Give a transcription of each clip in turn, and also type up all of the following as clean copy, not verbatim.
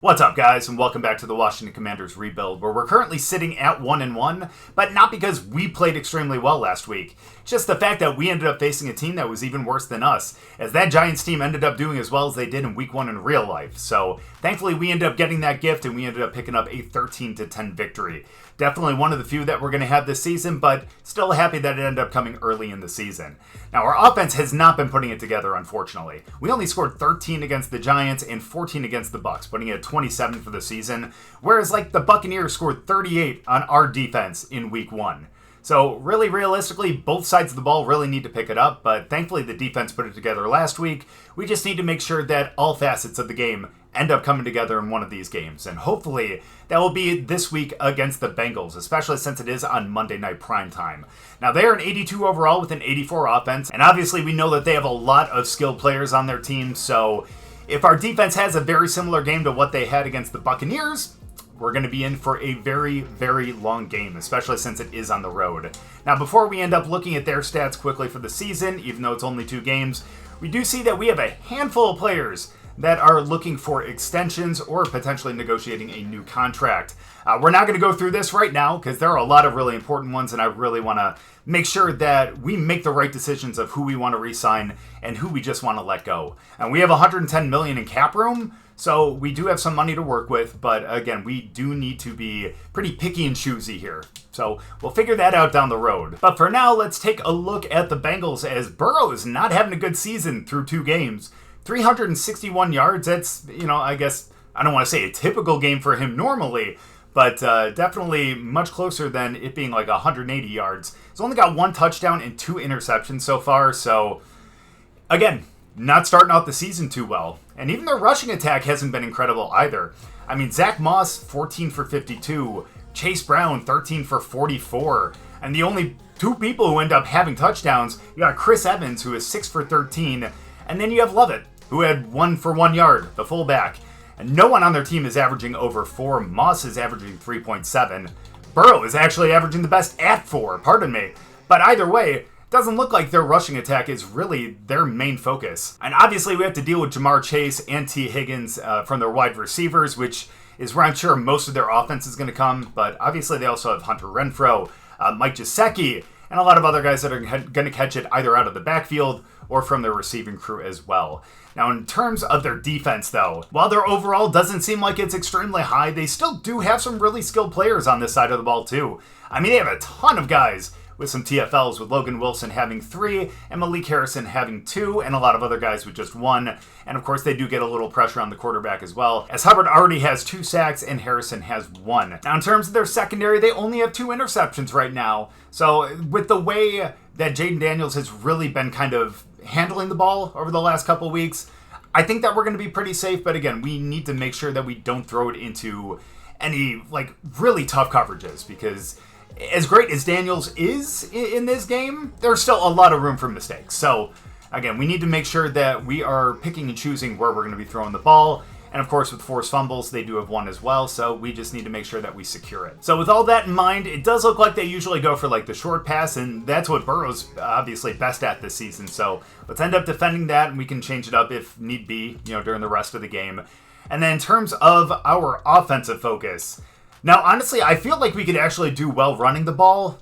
What's up, guys, and welcome back to the Washington Commanders rebuild, where we're currently sitting at 1-1, but not because we played extremely well last week. Just the fact that we ended up facing a team that was even worse than us, as that Giants team ended up doing as well as they did in Week 1 in real life. So, thankfully, we ended up getting that gift, and we ended up picking up a 13-10 victory. Definitely one of the few that we're going to have this season, but still happy that it ended up coming early in the season. Now, our offense has not been putting it together, unfortunately. We only scored 13 against the Giants and 14 against the Bucs, putting it at 27 for the season, whereas the Buccaneers scored 38 on our defense in Week 1. So really, realistically, both sides of the ball really need to pick it up, but thankfully the defense put it together last week. We just need to make sure that all facets of the game end up coming together in one of these games, and hopefully that will be this week against the Bengals, especially since it is on Monday night primetime. Now, they are an 82 overall with an 84 offense, and obviously we know that they have a lot of skilled players on their team, so if our defense has a very similar game to what they had against the Buccaneers, we're going to be in for a very, very long game, especially since it is on the road. Now, before we end up looking at their stats quickly for the season, even though it's only 2 games, we do see that we have a handful of players that are looking for extensions or potentially negotiating a new contract. We're not going to go through this right now because there are a lot of really important ones, and I really want to make sure that we make the right decisions of who we want to re-sign and who we just want to let go. And we have $110 million in cap room, so we do have some money to work with, but again, we do need to be pretty picky and choosy here. So we'll figure that out down the road. But for now, let's take a look at the Bengals, as Burrow is not having a good season through 2 games. 361 yards, that's, I guess, I don't want to say a typical game for him normally, but definitely much closer than it being 180 yards. He's only got 1 touchdown and 2 interceptions so far, so again, not starting out the season too well. And even their rushing attack hasn't been incredible either. I mean, Zach Moss, 14 for 52, Chase Brown, 13 for 44, and the only 2 people who end up having touchdowns, you got Chris Evans, who is 6 for 13, and then you have Lovett, who had 1 for 1 yard, the fullback. And no one on their team is averaging over 4. Moss is averaging 3.7. Burrow is actually averaging the best at 4, pardon me. But either way, it doesn't look like their rushing attack is really their main focus. And obviously we have to deal with Jamar Chase and T. Higgins from their wide receivers, which is where I'm sure most of their offense is going to come. But obviously they also have Hunter Renfrow, Mike Gesicki, and a lot of other guys that are going to catch it either out of the backfield or from their receiving crew as well. Now, in terms of their defense, though, while their overall doesn't seem like it's extremely high, they still do have some really skilled players on this side of the ball, too. I mean, they have a ton of guys with some TFLs, with Logan Wilson having 3, and Malik Harrison having 2, and a lot of other guys with just 1. And of course, they do get a little pressure on the quarterback as well, as Hubbard already has 2 sacks and Harrison has 1. Now, in terms of their secondary, they only have 2 interceptions right now. So with the way that Jaden Daniels has really been kind of handling the ball over the last couple weeks, I think that we're going to be pretty safe. But again, we need to make sure that we don't throw it into any really tough coverages, because as great as Daniels is in this game, there's still a lot of room for mistakes. So again, we need to make sure that we are picking and choosing where we're going to be throwing the ball. And of course, with forced fumbles, they do have 1 as well, so we just need to make sure that we secure it. So with all that in mind, it does look like they usually go for the short pass, and that's what Burrow's obviously best at this season. So let's end up defending that, and we can change it up if need be, during the rest of the game. And then in terms of our offensive focus, now honestly, I feel like we could actually do well running the ball.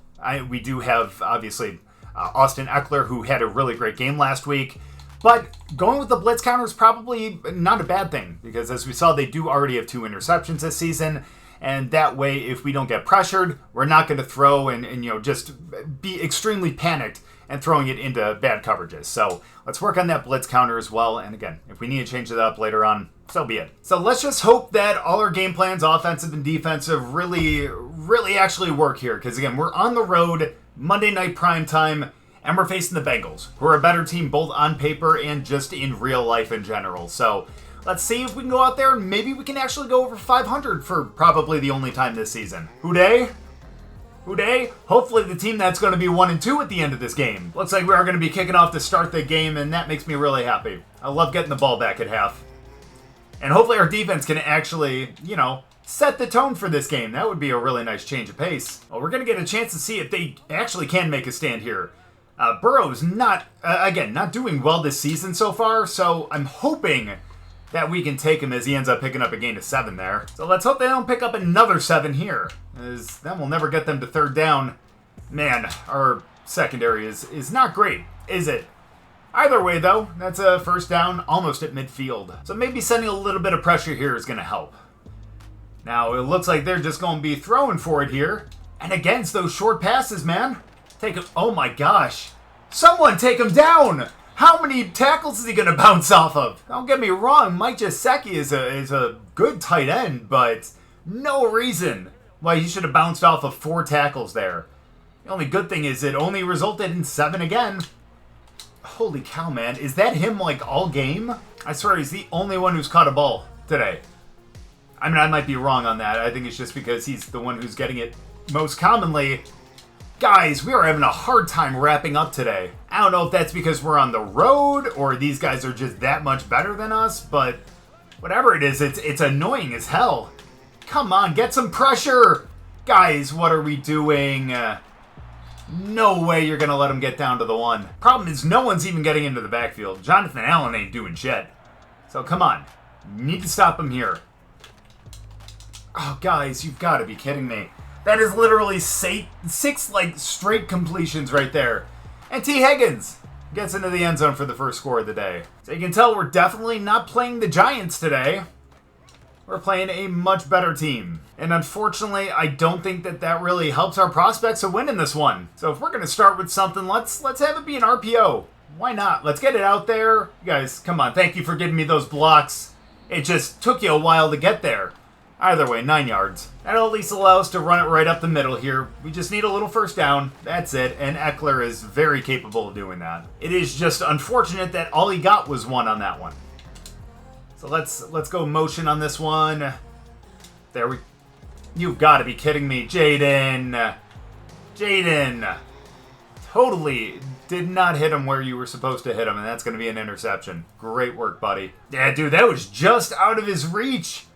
We do have, obviously, Austin Eckler, who had a really great game last week. But going with the blitz counter is probably not a bad thing, because as we saw, they do already have 2 interceptions this season. And that way, if we don't get pressured, we're not going to throw and just be extremely panicked and throwing it into bad coverages. So let's work on that blitz counter as well. And again, if we need to change it up later on, so be it. So let's just hope that all our game plans, offensive and defensive, really actually work here. Because again, we're on the road, Monday night primetime, and we're facing the Bengals, who are a better team both on paper and just in real life in general. So let's see if we can go out there and maybe we can actually go over 500 for probably the only time this season. Hooday? Hooday? Hopefully the team that's going to be 1-2 at the end of this game. Looks like we are going to be kicking off to start the game, and that makes me really happy. I love getting the ball back at half. And hopefully our defense can actually, set the tone for this game. That would be a really nice change of pace. Well, we're going to get a chance to see if they actually can make a stand here. Burrow's not doing well this season so far, so I'm hoping that we can take him as he ends up picking up a gain of 7 there. So let's hope they don't pick up another 7 here, as then we'll never get them to third down. Man, our secondary is not great, is it? Either way, though, that's a first down almost at midfield. So maybe sending a little bit of pressure here is going to help. Now, it looks like they're just going to be throwing for it here. And against those short passes, man. Take him. Oh my gosh. Someone take him down. How many tackles is he going to bounce off of? Don't get me wrong, Mike Gesicki is a good tight end, but no reason why he should have bounced off of 4 tackles there. The only good thing is it only resulted in 7 again. Holy cow, man. Is that him, like, all game? I swear he's the only one who's caught a ball today. I mean, I might be wrong on that. I think it's just because he's the one who's getting it most commonly. Guys, we are having a hard time wrapping up today. I don't know if that's because we're on the road or these guys are just that much better than us, but whatever it is, it's annoying as hell. Come on, get some pressure. Guys, what are we doing? No way you're going to let him get down to the 1. Problem is, no one's even getting into the backfield. Jonathan Allen ain't doing shit. So come on. You need to stop him here. Oh, guys, you've got to be kidding me. That is literally 6 like, straight completions right there. And T. Higgins gets into the end zone for the first score of the day. So you can tell we're definitely not playing the Giants today. We're playing a much better team. And unfortunately, I don't think that really helps our prospects of winning this one. So if we're going to start with something, let's have it be an RPO. Why not? Let's get it out there. You guys, come on. Thank you for giving me those blocks. It just took you a while to get there. Either way, 9 yards. That'll at least allow us to run it right up the middle here. We just need a little first down. That's it. And Eckler is very capable of doing that. It is just unfortunate that all he got was 1 on that one. So let's go motion on this one. There we... You've got to be kidding me. Jaden. Totally did not hit him where you were supposed to hit him, and that's going to be an interception. Great work, buddy. Yeah, dude, that was just out of his reach.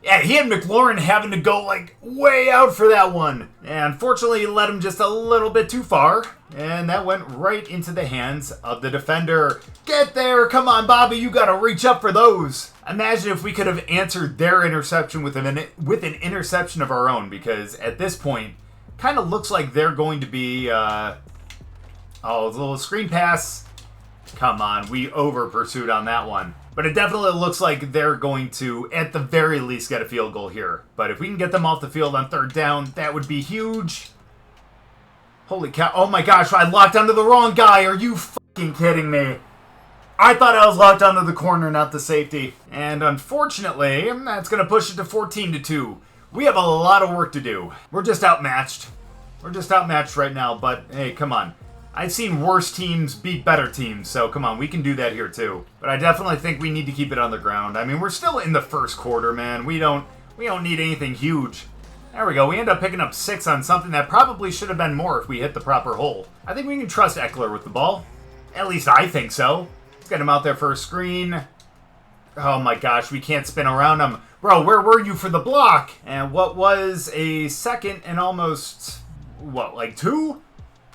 Yeah, he had McLaurin having to go, like, way out for that one. And unfortunately, he led him just a little bit too far. And that went right into the hands of the defender. Get there! Come on, Bobby, you gotta reach up for those. Imagine if we could have answered their interception with an interception of our own. Because at this point, kind of looks like they're going to be... oh, a little screen pass. Come on, we over-pursued on that one. But it definitely looks like they're going to, at the very least, get a field goal here. But if we can get them off the field on third down, that would be huge. Holy cow. Oh my gosh, I locked onto the wrong guy. Are you fucking kidding me? I thought I was locked onto the corner, not the safety. And unfortunately, that's going to push it to 14-2. We have a lot of work to do. We're just outmatched. We're just outmatched right now, but hey, come on. I've seen worse teams beat better teams, so come on, we can do that here too. But I definitely think we need to keep it on the ground. I mean, we're still in the first quarter, man. We don't need anything huge. There we go. We end up picking up 6 on something that probably should have been more if we hit the proper hole. I think we can trust Eckler with the ball. At least I think so. Let's get him out there for a screen. Oh my gosh, we can't spin around him. Bro, where were you for the block? And what was a second and almost, what, like 2?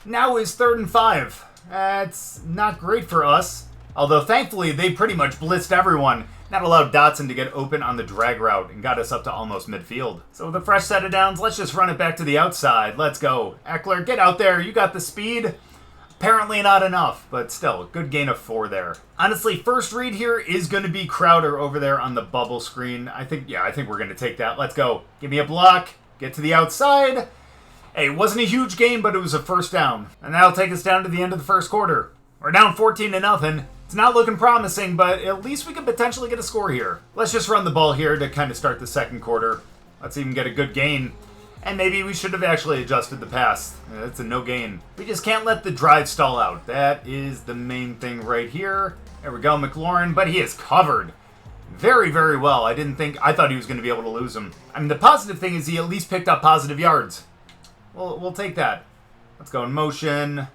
Now is 3rd and 5. That's not great for us. Although, thankfully, they pretty much blitzed everyone. That allowed Dotson to get open on the drag route and got us up to almost midfield. So with a fresh set of downs, let's just run it back to the outside. Let's go. Eckler, get out there. You got the speed. Apparently not enough, but still, a good gain of 4 there. Honestly, first read here is going to be Crowder over there on the bubble screen. I think we're going to take that. Let's go. Give me a block. Get to the outside. Hey, it wasn't a huge game, but it was a first down. And that'll take us down to the end of the first quarter. We're down 14-0. It's not looking promising, but at least we could potentially get a score here. Let's just run the ball here to kind of start the second quarter. Let's even get a good gain. And maybe we should have actually adjusted the pass. It's a no gain. We just can't let the drive stall out. That is the main thing right here. There we go, McLaurin, but he is covered very, very well. I thought he was going to be able to lose him. I mean, the positive thing is he at least picked up positive yards. We'll take that. Let's go in motion.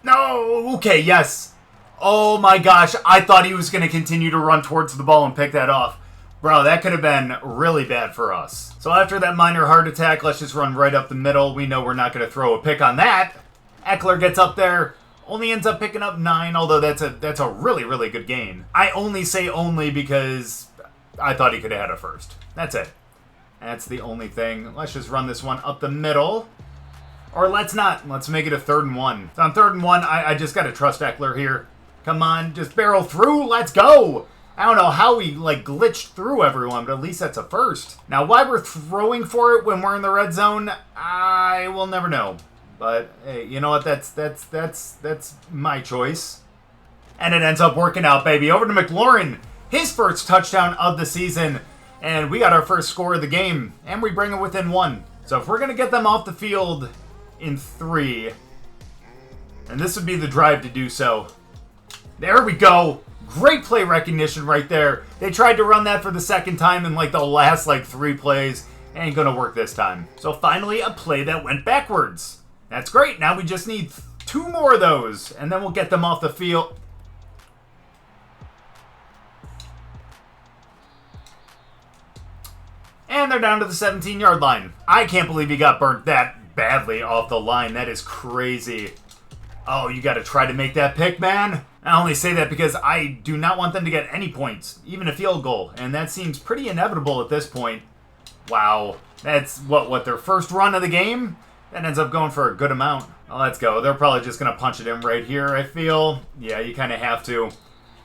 No! Okay, yes. Oh my gosh, I thought he was going to continue to run towards the ball and pick that off. Bro, that could have been really bad for us. So after that minor heart attack, let's just run right up the middle. We know we're not going to throw a pick on that. Eckler gets up there. Only ends up picking up 9, although that's a really, really good gain. I only say only because I thought he could have had a first. That's it. That's the only thing. Let's just run this one up the middle. Or let's not. Let's make it a 3rd and 1. So on 3rd and 1, I just got to trust Eckler here. Come on, just barrel through. Let's go. I don't know how we glitched through everyone, but at least that's a first. Now, why we're throwing for it when we're in the red zone, I will never know. But hey, you know what? That's my choice. And it ends up working out, baby. Over to McLaurin. His first touchdown of the season. And we got our first score of the game. And we bring it within 1. So if we're going to get them off the field in 3, and this would be the drive to do so. There we go. Great play recognition right there. They tried to run that for the second time in the last 3 plays. Ain't going to work this time. So finally a play that went backwards. That's great. Now we just need 2 more of those, and then we'll get them off the field. And they're down to the 17-yard line. I can't believe he got burnt that badly off the line. That is crazy. Oh, you got to try to make that pick, man. I only say that because I do not want them to get any points, even a field goal, and that seems pretty inevitable at this point. Wow. That's, what their first run of the game? That ends up going for a good amount. Oh, let's go. They're probably just going to punch it in right here, I feel. Yeah, you kind of have to.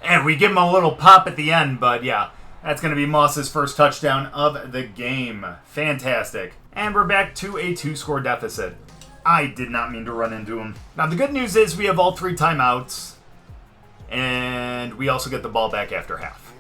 And we give him a little pop at the end, but yeah, that's going to be Moss's first touchdown of the game. Fantastic. And we're back to a 2-score deficit. I did not mean to run into him. Now, the good news is we have all 3 timeouts, and we also get the ball back after half.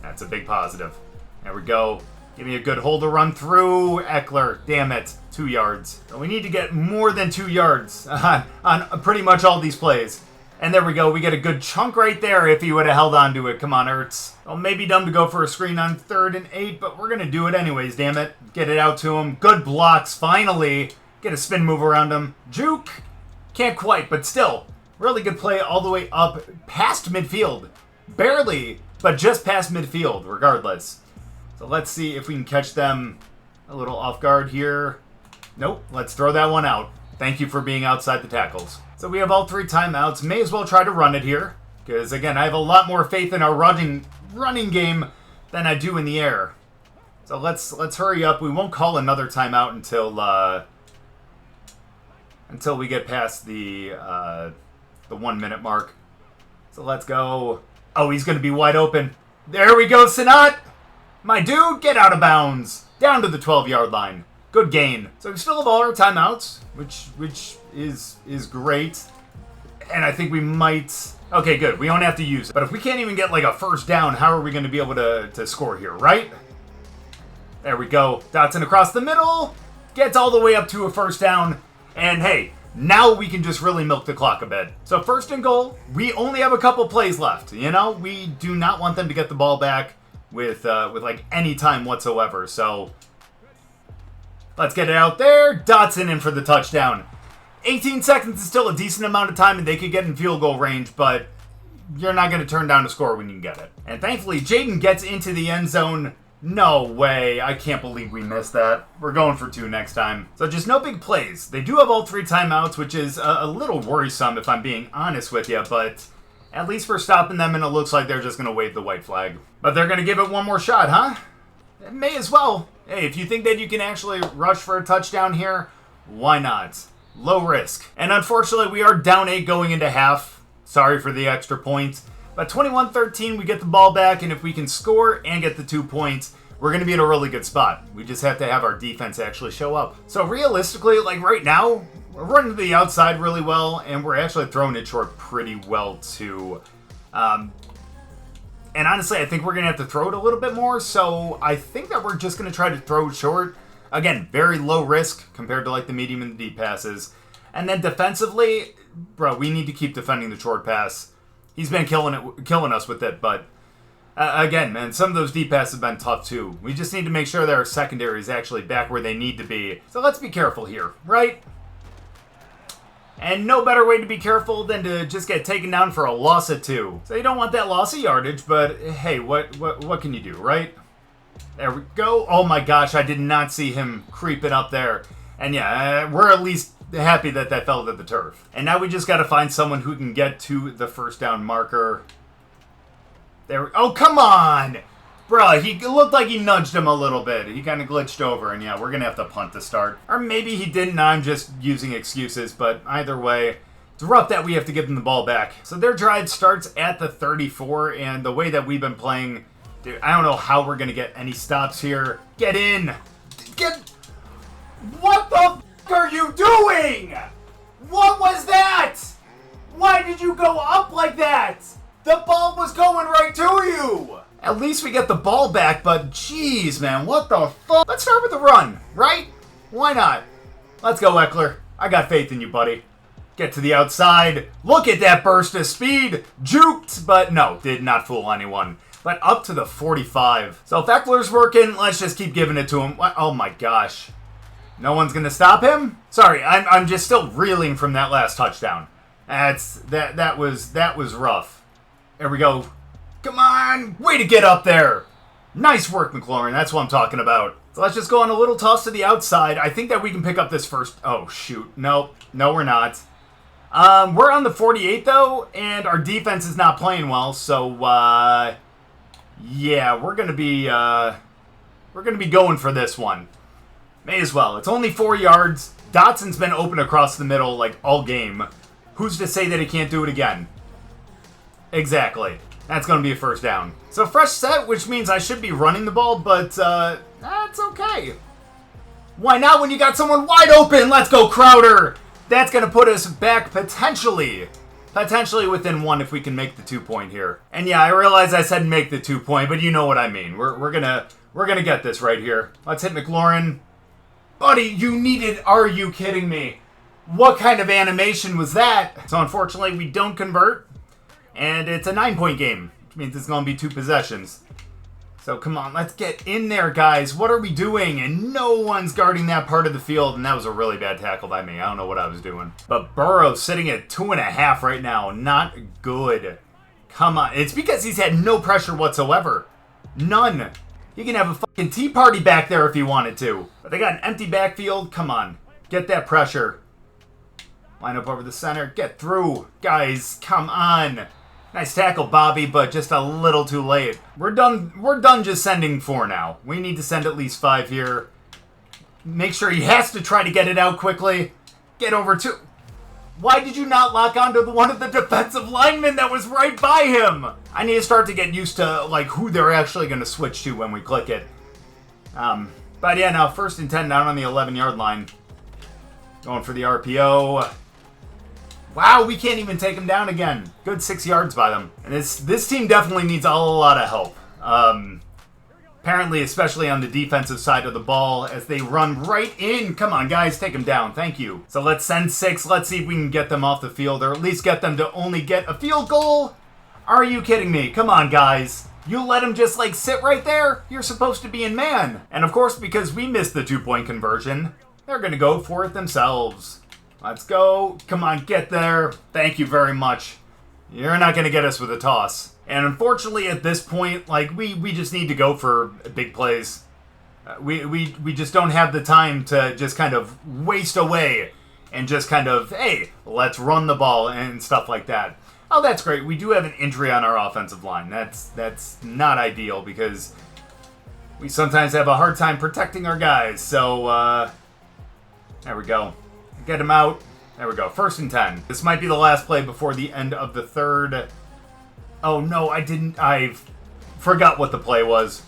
That's a big positive. There we go. Give me a good hole to run through. Eckler, damn it, 2 yards. So we need to get more than 2 yards on pretty much all these plays. And there we go. We get a good chunk right there if he would have held on to it. Come on, Ertz. Well, maybe dumb to go for a screen on 3rd and 8, but we're going to do it anyways, damn it. Get it out to him. Good blocks, finally. Get a spin move around him. Juke. Can't quite, but still. Really good play all the way up past midfield. Barely, but just past midfield, regardless. So let's see if we can catch them a little off guard here. Nope, let's throw that one out. Thank you for being outside the tackles. So we have all 3 timeouts. May as well try to run it here. Because, again, I have a lot more faith in our running game than I do in the air. So let's hurry up. We won't call another timeout until we get past the 1 minute mark. So let's go. Oh, he's going to be wide open. There we go, Sinat. My dude, get out of bounds. Down to the 12-yard line. Good gain. So we still have all our timeouts, which is great. And I think we might... Okay, good. We don't have to use it. But if we can't even get a first down, how are we going to be able to score here, right? There we go. Dotson across the middle. Gets all the way up to a first down. And hey, now we can just really milk the clock a bit. So 1st and goal. We only have a couple plays left. We do not want them to get the ball back with any time whatsoever. So let's get it out there. Dotson in for the touchdown. 18 seconds is still a decent amount of time, and they could get in field goal range, but you're not going to turn down a score when you can get it. And thankfully, Jaden gets into the end zone. No way. I can't believe we missed that. We're going for 2 next time. So just no big plays. They do have all 3 timeouts, which is a little worrisome if I'm being honest with you, but at least we're stopping them, and it looks like they're just going to wave the white flag. But they're going to give it one more shot, huh? It may as well. Hey, if you think that you can actually rush for a touchdown here, why not? Low risk. And unfortunately, we are down 8 going into half. Sorry for the extra point. But 21-13, we get the ball back, and if we can score and get the 2 points, we're going to be in a really good spot. We just have to have our defense actually show up. So realistically, right now, we're running to the outside really well, and we're actually throwing it short pretty well, too. And honestly, I think we're going to have to throw it a little bit more, so I think that we're just going to try to throw it short. Again, very low risk compared to the medium and the deep passes. And then defensively, bro, we need to keep defending the short pass. He's been killing us with it, but again, man, some of those deep passes have been tough too. We just need to make sure that our secondary is actually back where they need to be. So let's be careful here, right? And no better way to be careful than to just get taken down for a loss of 2. So you don't want that loss of yardage, but hey, what can you do, right? There we go. Oh my gosh, I did not see him creeping up there. And yeah, we're at least happy that that fell to the turf. And now we just got to find someone who can get to the first down marker. There. Oh, come on! Bruh, he looked like he nudged him a little bit. He kind of glitched over, and yeah, we're going to have to punt to start. Or maybe he didn't, I'm just using excuses, but either way, it's rough that we have to give them the ball back. So their drive starts at the 34, and the way that we've been playing, dude, I don't know how we're going to get any stops here. Get in! What the f*** are you doing? What was that? Why did you go up like that? The ball was going right to you! At least we get the ball back, but jeez, man, what the fuck? Let's start with the run, right? Why not? Let's go, Eckler. I got faith in you, buddy. Get to the outside. Look at that burst of speed. Juked, but no, did not fool anyone. But up to the 45. So if Eckler's working, let's just keep giving it to him. Oh my gosh. No one's gonna stop him? Sorry, I'm just still reeling from that last touchdown. That was rough. There we go. Come on! Way to get up there! Nice work, McLaurin. That's what I'm talking about. So let's just go on a little toss to the outside. I think that we can pick up this first... Oh, shoot. No, we're not. We're on the 48, though, and our defense is not playing well, so, yeah, we're gonna be going for this one. May as well. It's only 4 yards. Dotson's been open across the middle, like, all game. Who's to say that he can't do it again? Exactly. That's going to be a first down. So fresh set, which means I should be running the ball, but that's okay. Why not when you got someone wide open? Let's go, Crowder. That's going to put us back potentially within 1 if we can make the 2-point here. And yeah, I realize I said make the 2-point, but you know what I mean. We're gonna get this right here. Let's hit McLaurin. Buddy, you needed. Are you kidding me? What kind of animation was that? So unfortunately, we don't convert. And it's a 9-point game, which means it's going to be 2 possessions. So come on, let's get in there, guys. What are we doing? And no one's guarding that part of the field, and that was a really bad tackle by me. I don't know what I was doing. But Burrow's sitting at 2.5 right now. Not good. Come on. It's because he's had no pressure whatsoever. None. He can have a fucking tea party back there if he wanted to. But they got an empty backfield. Come on. Get that pressure. Line up over the center. Get through. Guys, come on. Nice tackle, Bobby, but just a little too late. We're done just sending 4 now. We need to send at least 5 here. Make sure he has to try to get it out quickly. Get over to... Why did you not lock onto one of the defensive linemen that was right by him? I need to start to get used to like who they're actually going to switch to when we click it. But yeah, now 1st and 10 down on the 11-yard line. Going for the RPO. Wow, we can't even take him down again. Good 6 yards by them. And this team definitely needs a lot of help. Apparently, especially on the defensive side of the ball, as they run right in. Come on, guys, take them down. Thank you. So let's send 6. Let's see if we can get them off the field, or at least get them to only get a field goal. Are you kidding me? Come on, guys. You let them just, like, sit right there? You're supposed to be in man. And, of course, because we missed the 2-point conversion, they're going to go for it themselves. Let's go. Come on, get there. Thank you very much. You're not going to get us with a toss. And unfortunately, at this point, like, we just need to go for big plays. We just don't have the time to just kind of waste away and just kind of, hey, let's run the ball and stuff like that. Oh, that's great. We do have an injury on our offensive line. That's not ideal because we sometimes have a hard time protecting our guys. So, there we go. Get him out. There we go. 1st and 10. This might be the last play before the end of the 3rd. Oh, no, I didn't. I forgot what the play was.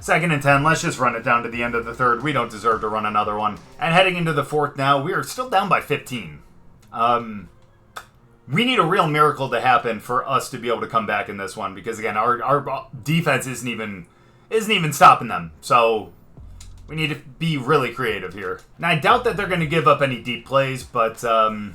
2nd and 10. Let's just run it down to the end of the 3rd. We don't deserve to run another one. And heading into the 4th now, we are still down by 15. We need a real miracle to happen for us to be able to come back in this one. Because, again, our defense isn't even stopping them. So... we need to be really creative here. Now, I doubt that they're going to give up any deep plays, but it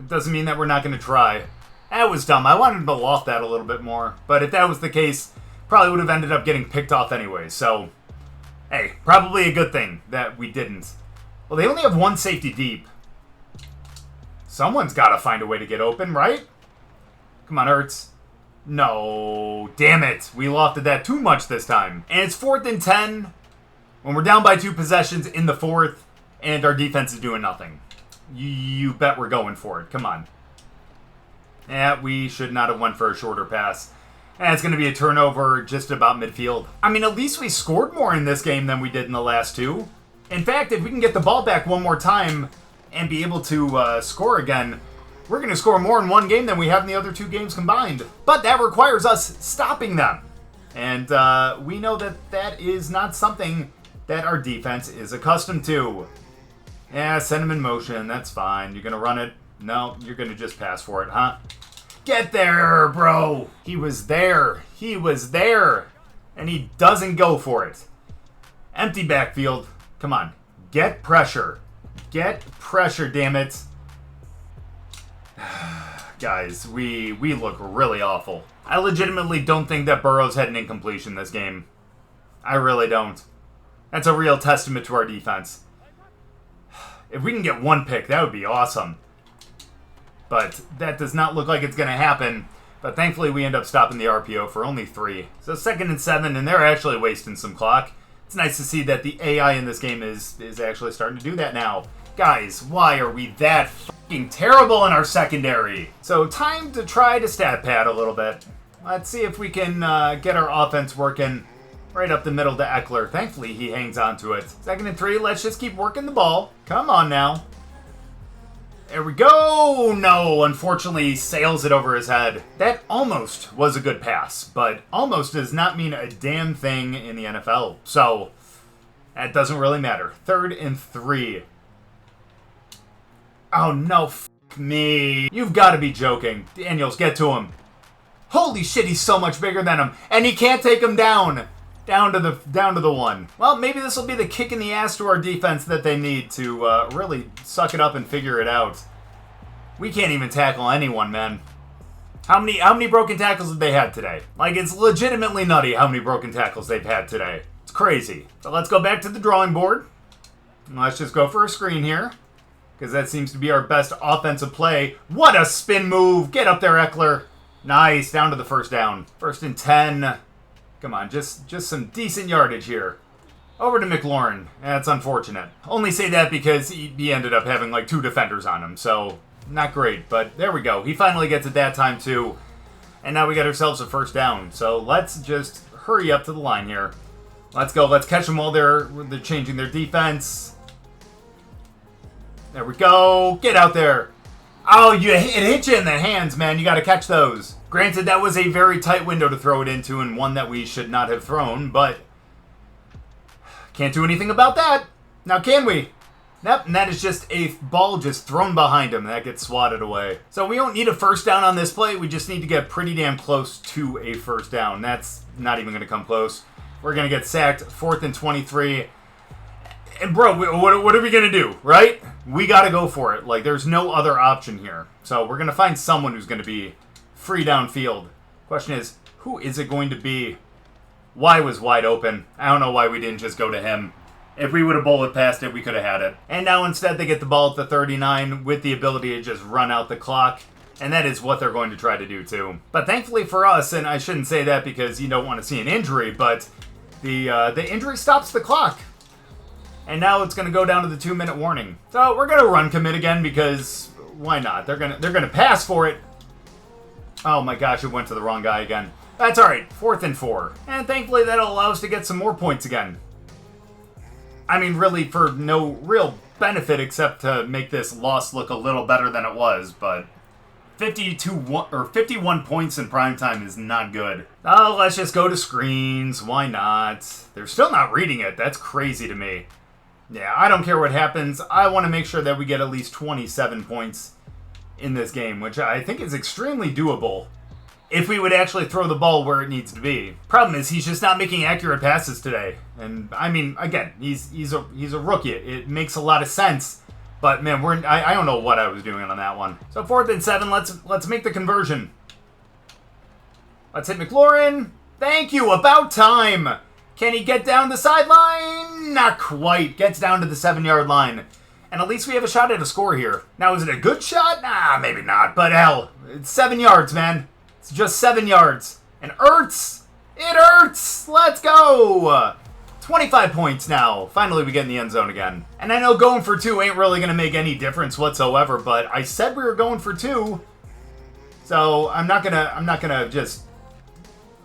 doesn't mean that we're not going to try. That was dumb. I wanted to loft that a little bit more, but if that was the case, probably would have ended up getting picked off anyway. So, hey, probably a good thing that we didn't. Well, they only have 1 safety deep. Someone's got to find a way to get open, right? Come on, Ertz. No, damn it. We lofted that too much this time. And it's 4th and 10. When we're down by 2 possessions in the 4th. and our defense is doing nothing. You bet we're going for it. Come on. Yeah, we should not have went for a shorter pass. And it's going to be a turnover just about midfield. I mean, at least we scored more in this game than we did in the last two. In fact, if we can get the ball back one more time and be able to score again, we're going to score more in one game than we have in the other two games combined. But that requires us stopping them. And we know that that is not something that our defense is accustomed to. Yeah, send him in motion. That's fine. You're going to run it? No, you're going to just pass for it, huh? Get there, bro. He was there. He was there. And he doesn't go for it. Empty backfield. Come on. Get pressure. Get pressure, damn it. Guys, we look really awful. I legitimately don't think that Burrows had an incompletion this game. I really don't. That's a real testament to our defense. If we can get one pick, that would be awesome. But that does not look like it's going to happen. But thankfully, we end up stopping the RPO for only 3. So 2nd and 7, and they're actually wasting some clock. It's nice to see that the AI in this game is actually starting to do that now. Guys, why are we that fucking terrible in our secondary? So time to try to stat pad a little bit. Let's see if we can get our offense working right up the middle to Eckler. Thankfully, he hangs on to it. 2nd and 3, let's just keep working the ball. Come on now. There we go! No, unfortunately, he sails it over his head. That almost was a good pass, but almost does not mean a damn thing in the NFL. So, that doesn't really matter. 3rd and 3. Oh, no, f*** me. You've got to be joking. Daniels, get to him. Holy shit, he's so much bigger than him, and he can't take him down. Down to the 1. Well, maybe this will be the kick in the ass to our defense that they need to really suck it up and figure it out. We can't even tackle anyone, man. How many broken tackles have they had today? Like, it's legitimately nutty how many broken tackles they've had today. It's crazy. So let's go back to the drawing board. And let's just go for a screen here, because that seems to be our best offensive play. What a spin move! Get up there, Eckler. Nice, down to the 1st down. 1st and 10. Come on, just some decent yardage here. Over to McLaurin. That's unfortunate. Only say that because he ended up having like 2 defenders on him, so not great. But there we go. He finally gets it that time too. And now we got ourselves a 1st down. So let's just hurry up to the line here. Let's go. Let's catch them while they're changing their defense. There we go. Get out there. Oh, it hit you in the hands, man. You got to catch those. Granted, that was a very tight window to throw it into and one that we should not have thrown, but can't do anything about that. Now, can we? Nope, and that is just a ball just thrown behind him. That gets swatted away. So we don't need a 1st down on this play. We just need to get pretty damn close to a 1st down. That's not even going to come close. We're going to get sacked. 4th and 23. And bro, what are we going to do, right? We got to go for it. Like, there's no other option here. So we're going to find someone who's going to be free downfield. Question is, who is it going to be? Y was wide open. I don't know why we didn't just go to him. If we would have bullet past it, we could have had it. And now instead they get the ball at the 39 with the ability to just run out the clock. And that is what they're going to try to do too. But thankfully for us, and I shouldn't say that because you don't want to see an injury, but the injury stops the clock. And now it's going to go down to the 2-minute warning. So we're going to run commit again because why not? They're going to pass for it. Oh my gosh, it went to the wrong guy again. That's alright, 4th and 4. And thankfully that'll allow us to get some more points again. I mean, really for no real benefit except to make this loss look a little better than it was, but 51 points in primetime is not good. Oh, let's just go to screens. Why not? They're still not reading it. That's crazy to me. Yeah, I don't care what happens. I want to make sure that we get at least 27 points in this game, which I think is extremely doable if we would actually throw the ball where it needs to be. Problem is, he's just not making accurate passes today. And, I mean, again, he's a rookie. It makes a lot of sense. But, man, I don't know what I was doing on that one. So, 4th and 7, let's make the conversion. Let's hit McLaurin. Thank you, about time. Can he get down the sideline? Not quite. Gets down to the 7-yard line. And at least we have a shot at a score here. Now, is it a good shot? Nah, maybe not. But hell, it's 7 yards, man. It's just 7 yards. And Ertz! It hurts! Let's go! 25 points now. Finally, we get in the end zone again. And I know going for 2 ain't really going to make any difference whatsoever, but I said we were going for 2. So I'm not gonna just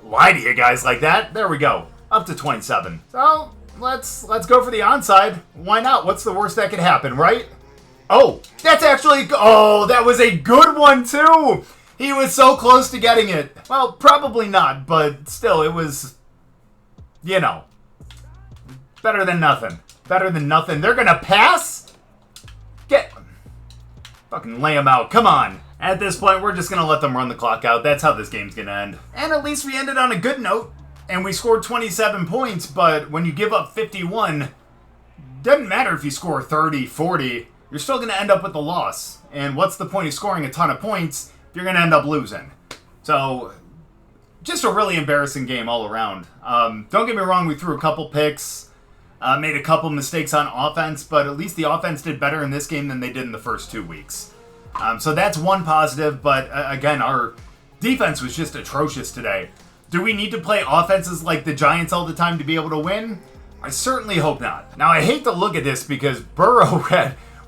lie to you guys like that. There we go. Up to 27. So let's go for the onside. Why not? What's the worst that could happen, right? Oh, that's actually... Oh, that was a good one, too! He was so close to getting it. Well, probably not, but still, it was... You know. Better than nothing. Better than nothing. They're gonna pass? Fucking lay them out. Come on. At this point, we're just gonna let them run the clock out. That's how this game's gonna end. And at least we ended on a good note. And we scored 27 points, but when you give up 51, doesn't matter if you score 30, 40, you're still going to end up with the loss. And what's the point of scoring a ton of points if you're going to end up losing? So, just a really embarrassing game all around. Don't get me wrong, we threw a couple picks, made a couple mistakes on offense, but at least the offense did better in this game than they did in the first 2 weeks. So that's one positive, but again, our defense was just atrocious today. Do we need to play offenses like the Giants all the time to be able to win? I certainly hope not. Now, I hate to look at this because Burrow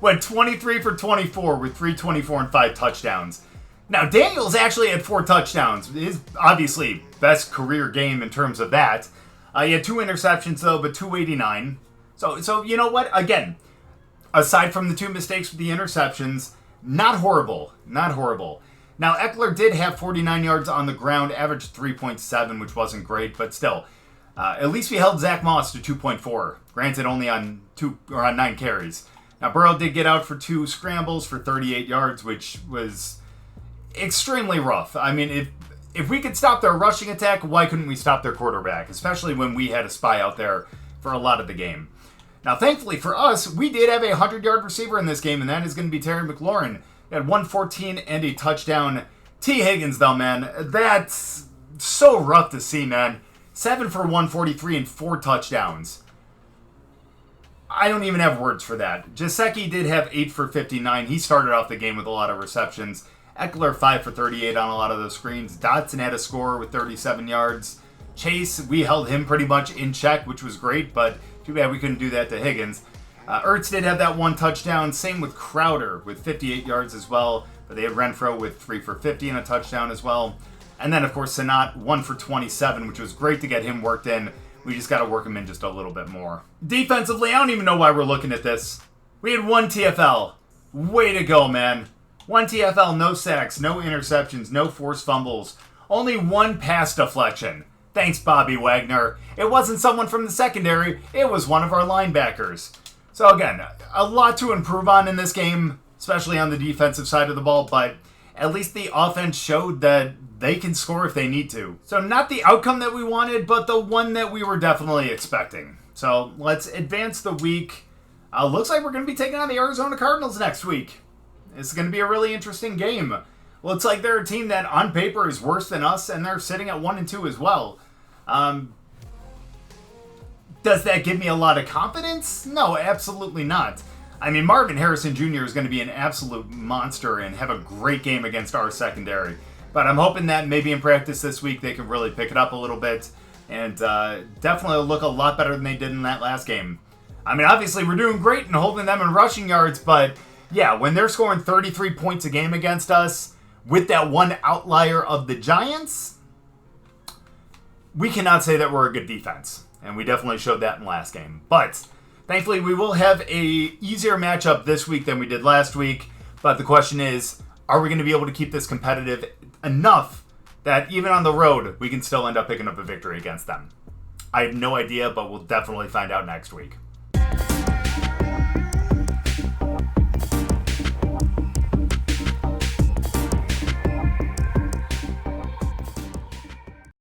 went 23 for 24 with 324 and 5 touchdowns. Now, Daniels actually had 4 touchdowns. His, obviously, best career game in terms of that. He had 2 interceptions, though, but 289. So you know what? Again, aside from the 2 mistakes with the interceptions, not horrible. Not horrible. Now, Eckler did have 49 yards on the ground, averaged 3.7, which wasn't great, but still. At least we held Zach Moss to 2.4, granted only on 9 carries. Now, Burrow did get out for 2 scrambles for 38 yards, which was extremely rough. I mean, if we could stop their rushing attack, why couldn't we stop their quarterback? Especially when we had a spy out there for a lot of the game. Now, thankfully for us, we did have a 100-yard receiver in this game, and that is going to be Terry McLaurin. He had 114 and a touchdown. T. Higgins, though, man, that's so rough to see, man. 7 for 143 and 4 touchdowns. I don't even have words for that. Gesicki did have 8 for 59. He started off the game with a lot of receptions. Eckler 5 for 38 on a lot of those screens. Dotson had a score with 37 yards. Chase, we held him pretty much in check, which was great, but too bad we couldn't do that to Higgins. Ertz did have that 1 touchdown. Same with Crowder with 58 yards as well. But they had Renfro with 3 for 50 and a touchdown as well. And then, of course, Sanat 1 for 27, which was great to get him worked in. We just got to work him in just a little bit more. Defensively, I don't even know why we're looking at this. We had 1 TFL. Way to go, man. 1 TFL, no sacks, no interceptions, no forced fumbles. Only 1 pass deflection. Thanks, Bobby Wagner. It wasn't someone from the secondary. It was one of our linebackers. So again, a lot to improve on in this game, especially on the defensive side of the ball, but at least the offense showed that they can score if they need to. So not the outcome that we wanted, but the one that we were definitely expecting. So let's advance the week. Looks like we're going to be taking on the Arizona Cardinals next week. It's going to be a really interesting game. Looks like they're a team that on paper is worse than us, and they're sitting at 1-2 as well. Does that give me a lot of confidence? No, absolutely not. I mean, Marvin Harrison Jr. is going to be an absolute monster and have a great game against our secondary. But I'm hoping that maybe in practice this week they can really pick it up a little bit and definitely look a lot better than they did in that last game. I mean, obviously we're doing great in holding them in rushing yards, but yeah, when they're scoring 33 points a game against us with that one outlier of the Giants, we cannot say that we're a good defense. And we definitely showed that in last game. But thankfully, we will have a easier matchup this week than we did last week. But the question is, are we going to be able to keep this competitive enough that even on the road, we can still end up picking up a victory against them? I have no idea, but we'll definitely find out next week.